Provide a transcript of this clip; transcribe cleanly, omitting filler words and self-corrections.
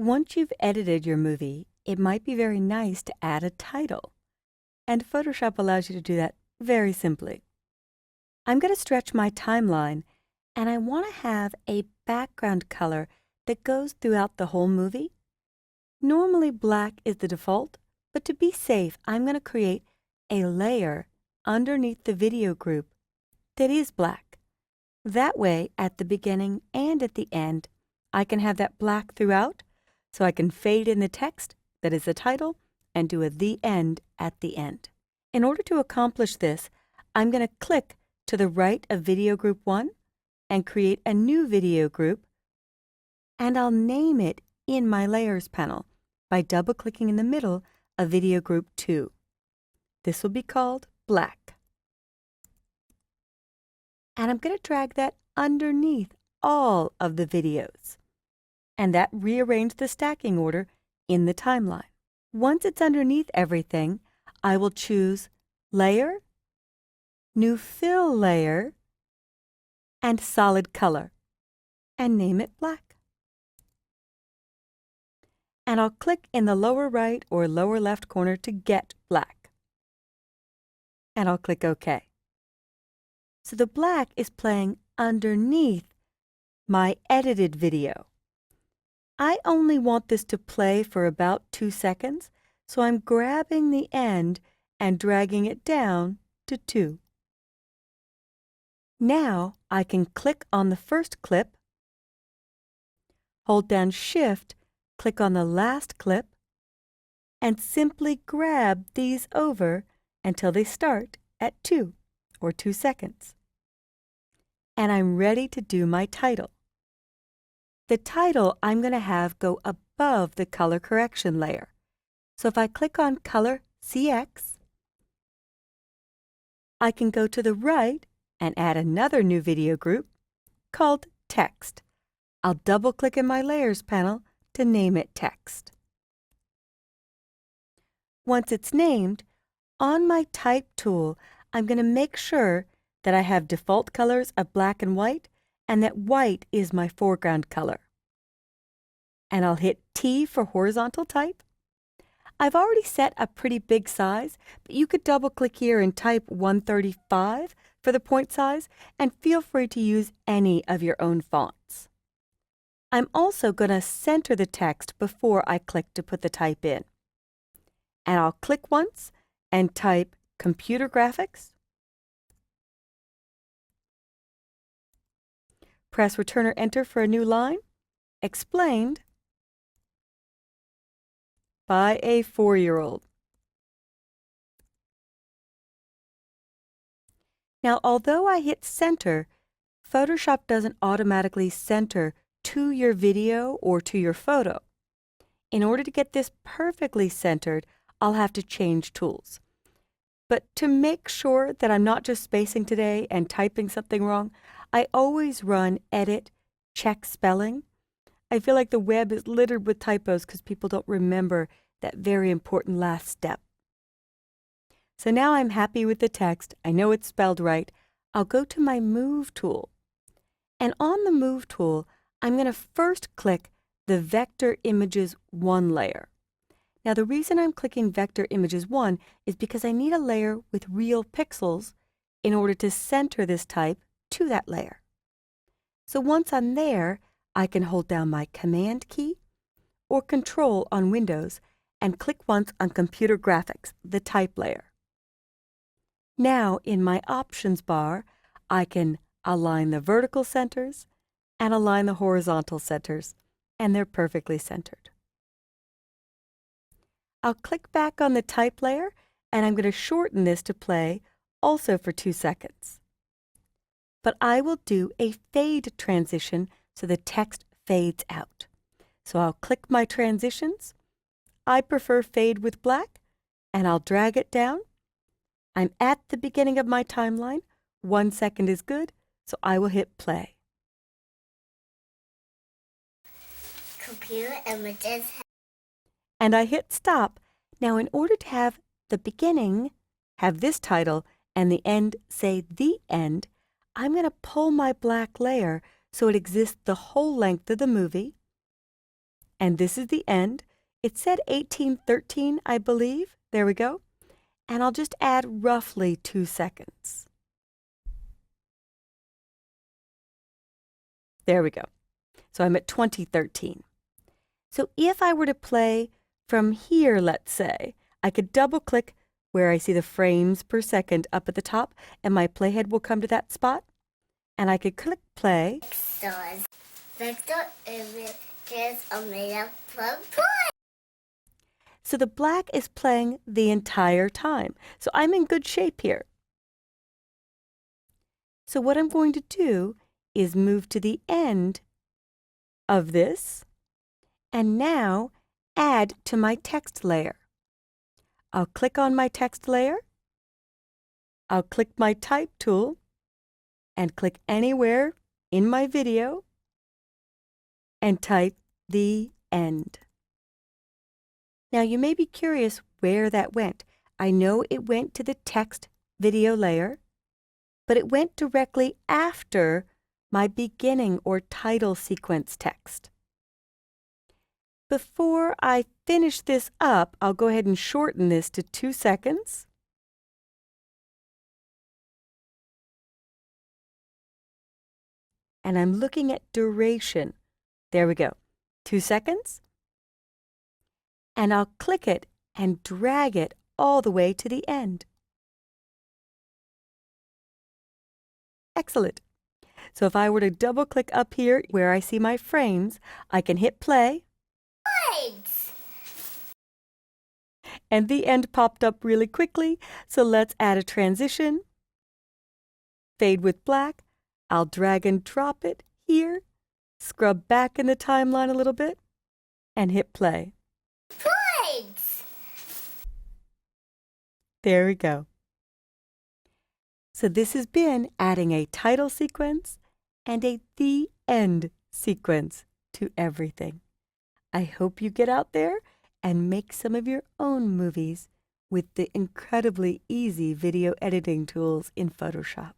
Once you've edited your movie, it might be very nice to add a title. And Photoshop allows you to do that very simply. I'm going to stretch my timeline, and I want to have a background color that goes throughout the whole movie. Normally black is the default, but to be safe, I'm going to create a layer underneath the video group that is black. That way, at the beginning and at the end, I can have that black throughout, so I can fade in the text that is the title and do a "the end" at the end. In order to accomplish this, I'm going to click to the right of Video Group 1 and create a new video group, and I'll name it in my Layers panel by double-clicking in the middle of Video Group 2. This will be called Black. And I'm going to drag that underneath all of the videos. And that rearranges the stacking order in the timeline. Once it's underneath everything, I will choose Layer, New Fill Layer, and Solid Color, and name it Black. And I'll click in the lower right or lower left corner to get black. And I'll click OK. So the black is playing underneath my edited video. I only want this to play for about 2 seconds, so I'm grabbing the end and dragging it down to 2. Now I can click on the first clip, hold down Shift, click on the last clip, and simply grab these over until they start at 2 or 2 seconds. And I'm ready to do my title. The title I'm going to have go above the color correction layer. So if I click on Color CX, I can go to the right and add another new video group called Text. I'll double-click in my Layers panel to name it Text. Once it's named, on my Type tool, I'm going to make sure that I have default colors of black and white, and that white is my foreground color. And I'll hit T for horizontal type. I've already set a pretty big size, but you could double-click here and type 135 for the point size, and feel free to use any of your own fonts. I'm also going to center the text before I click to put the type in. And I'll click once and type Computer Graphics. Press Return or Enter for a new line. Explained by a 4-year-old. Now, although I hit Center, Photoshop doesn't automatically center to your video or to your photo. In order to get this perfectly centered, I'll have to change tools. But to make sure that I'm not just spacing today and typing something wrong, I always run Edit, Check Spelling. I feel like the web is littered with typos because people don't remember that very important last step. So now I'm happy with the text. I know it's spelled right. I'll go to my Move tool. And on the Move tool, I'm going to first click the Vector Images 1 layer. Now the reason I'm clicking Vector Images 1 is because I need a layer with real pixels in order to center this type to that layer. So once I'm there, I can hold down my Command key or Control on Windows and click once on Computer Graphics, the type layer. Now in my Options bar, I can align the vertical centers and align the horizontal centers, and they're perfectly centered. I'll click back on the type layer, and I'm going to shorten this to play also for 2 seconds. But I will do a fade transition so the text fades out. So I'll click my transitions. I prefer fade with black, and I'll drag it down. I'm at the beginning of my timeline. 1 second is good, so I will hit play. Computer images. And I hit stop. Now in order to have the beginning have this title and the end say the end, I'm going to pull my black layer so it exists the whole length of the movie. And this is the end. It said 1813, I believe. There we go. And I'll just add roughly 2 seconds. There we go. So I'm at 2013. So if I were to play from here, let's say, I could double click where I see the frames per second up at the top, and my playhead will come to that spot. And I could click play. Vector images are made up from points. So the black is playing the entire time. So I'm in good shape here. So what I'm going to do is move to the end of this and now add to my text layer. I'll click on my text layer. I'll click my type tool and click anywhere in my video and type the end. Now you may be curious where that went. I know it went to the text video layer, but it went directly after my beginning or title sequence text. Before I finish this up, I'll go ahead and shorten this to 2 seconds. And I'm looking at duration. There we go. 2 seconds. And I'll click it and drag it all the way to the end. Excellent. So if I were to double click up here where I see my frames, I can hit play. Points. And the end popped up really quickly. So let's add a transition. Fade with black. I'll drag and drop it here. Scrub back in the timeline a little bit and hit play. Points. There we go. So this has been adding a title sequence and a the end sequence to everything. I hope you get out there and make some of your own movies with the incredibly easy video editing tools in Photoshop.